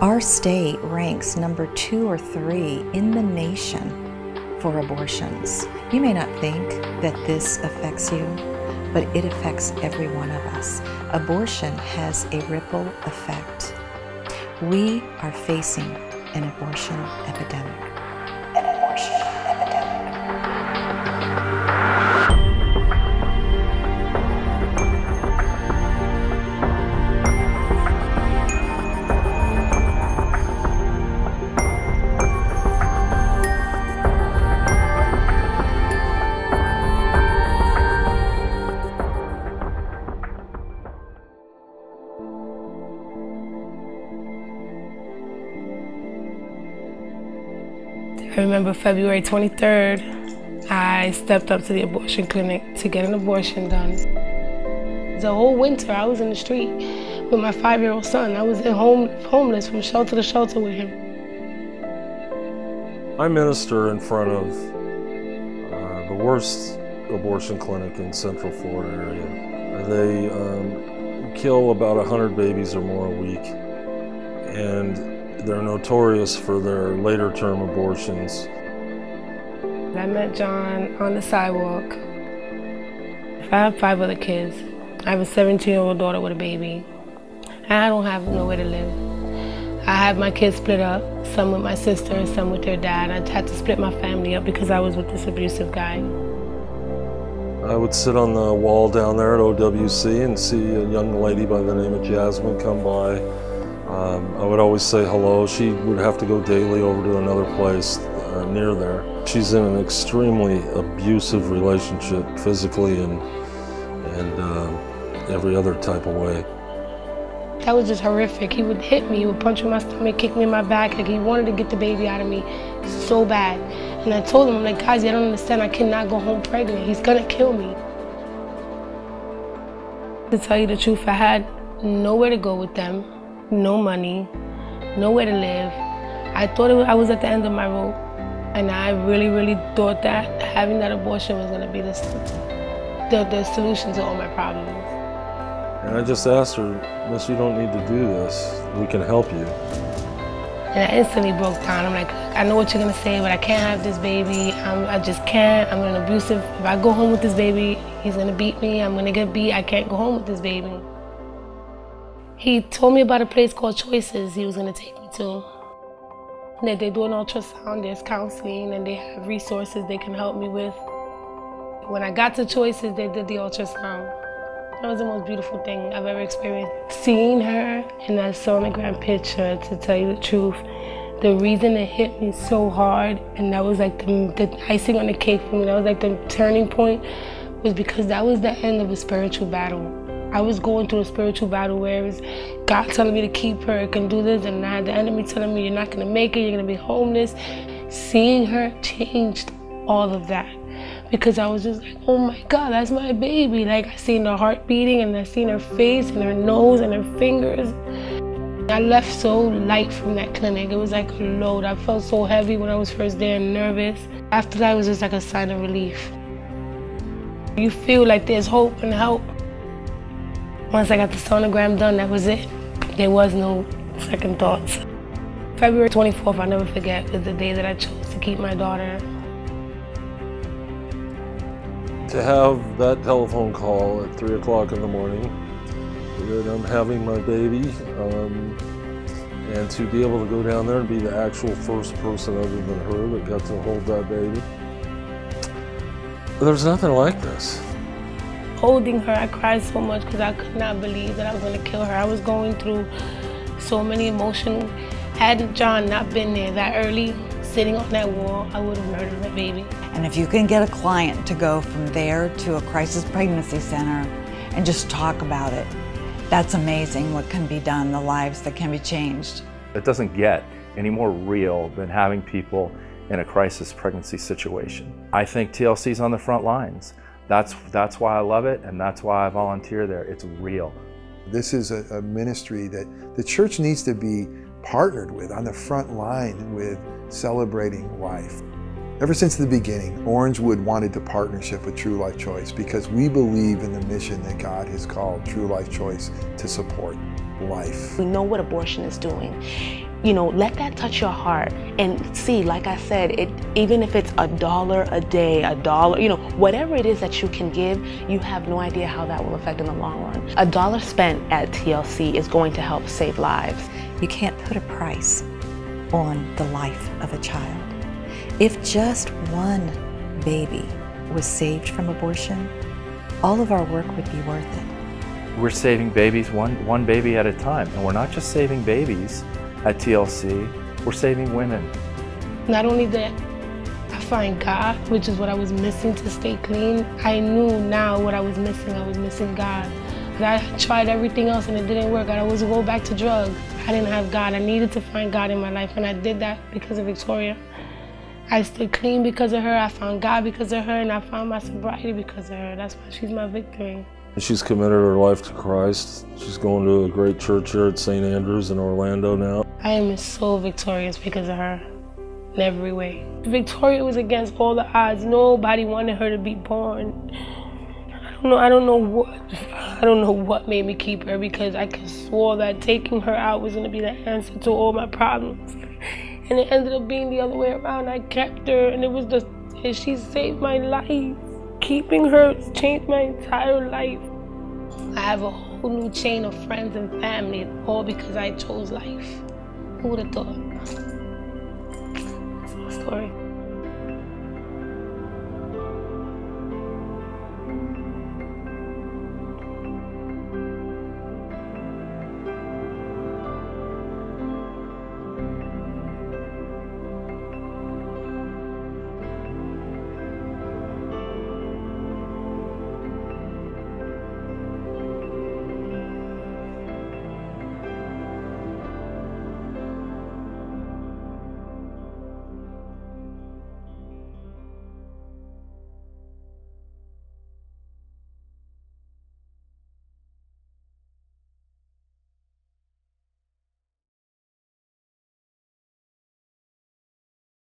Our state ranks number 2 or 3 in the nation for abortions. You may not think that this affects you, but it affects every one of us. Abortion has a ripple effect. We are facing an abortion epidemic. An abortion epidemic. I remember February 23rd, I stepped up to the abortion clinic to get an abortion done. The whole winter, I was in the street with my 5-year-old son. I was homeless from shelter to shelter with him. I minister in front of the worst abortion clinic in Central Florida area. They kill about 100 babies or more a week, and they're notorious for their later term abortions. I met John on the sidewalk. I have 5 other kids. I have a 17-year-old daughter with a baby. And I don't have nowhere to live. I have my kids split up, some with my sister and some with their dad. I had to split my family up because I was with this abusive guy. I would sit on the wall down there at OWC and see a young lady by the name of Jasmine come by. I would always say hello. She would have to go daily over to another place near there. She's in an extremely abusive relationship, physically and every other type of way. That was just horrific. He would hit me, he would punch me in my stomach, kick me in my back, like he wanted to get the baby out of me so bad. And I told him, I'm like, guys, I don't understand, I cannot go home pregnant. He's gonna kill me. To tell you the truth, I had nowhere to go with them. No money, nowhere to live. I thought I was at the end of my rope, and I really thought that having that abortion was going to be the solution to all my problems. And I just asked her, Miss, you don't need to do this. We can help you. And I instantly broke down. I'm like, I know what you're going to say, but I can't have this baby. I just can't. I'm an abusive. If I go home with this baby, he's going to beat me. I'm going to get beat. I can't go home with this baby. He told me about a place called Choices he was going to take me to. That they do an ultrasound, there's counseling, and they have resources they can help me with. When I got to Choices, they did the ultrasound. That was the most beautiful thing I've ever experienced. Seeing her in that sonogram picture, to tell you the truth, the reason it hit me so hard, and that was like the icing on the cake for me, that was like the turning point, was because that was the end of a spiritual battle. I was going through a spiritual battle where it was God telling me to keep her, I can do this, and I had the enemy telling me you're not gonna make it, you're gonna be homeless. Seeing her changed all of that, because I was just like, oh my God, that's my baby. Like, I seen her heart beating, and I seen her face and her nose and her fingers. I left so light from that clinic. It was like a load. I felt so heavy when I was first there and nervous. After that, it was just like a sign of relief. You feel like there's hope and help. Once I got the sonogram done, that was it. There was no second thoughts. February 24th, I'll never forget, was the day that I chose to keep my daughter. To have that telephone call at 3 o'clock in the morning, that I'm having my baby, and to be able to go down there and be the actual first person other than her that got to hold that baby. There's nothing like this. Holding her, I cried so much because I could not believe that I was going to kill her. I was going through so many emotions. Had John not been there that early, sitting on that wall, I would have murdered my baby. And if you can get a client to go from there to a crisis pregnancy center and just talk about it, that's amazing what can be done, the lives that can be changed. It doesn't get any more real than having people in a crisis pregnancy situation. I think TLC's on the front lines. That's why I love it, and that's why I volunteer there. It's real. This is a ministry that the church needs to be partnered with, on the front line with celebrating life. Ever since the beginning, Orangewood wanted to partnership with True Life Choice because we believe in the mission that God has called True Life Choice to support life. We know what abortion is doing. let that touch your heart and see, like I said, even if it's $1 a day, $1, whatever it is that you can give, you have no idea how that will affect in the long run. $1 spent at TLC is going to help save lives. You can't put a price on the life of a child. If just one baby was saved from abortion, all of our work would be worth it. We're saving babies one baby at a time, and we're not just saving babies at TLC, we're saving women. Not only that, I find God, which is what I was missing to stay clean. I knew now what I was missing God. I tried everything else and it didn't work. I was going back to drugs. I didn't have God. I needed to find God in my life, and I did that because of Victoria. I stayed clean because of her, I found God because of her, and I found my sobriety because of her. That's why she's my victory. She's committed her life to Christ. She's going to a great church here at St. Andrews in Orlando now. I am so victorious because of her, in every way. Victoria was against all the odds. Nobody wanted her to be born. I don't know what made me keep her, because I could swore that taking her out was going to be the answer to all my problems. And it ended up being the other way around. I kept her, and she saved my life. Keeping her changed my entire life. I have a whole new chain of friends and family, all because I chose life. Who would have thought? That's my story.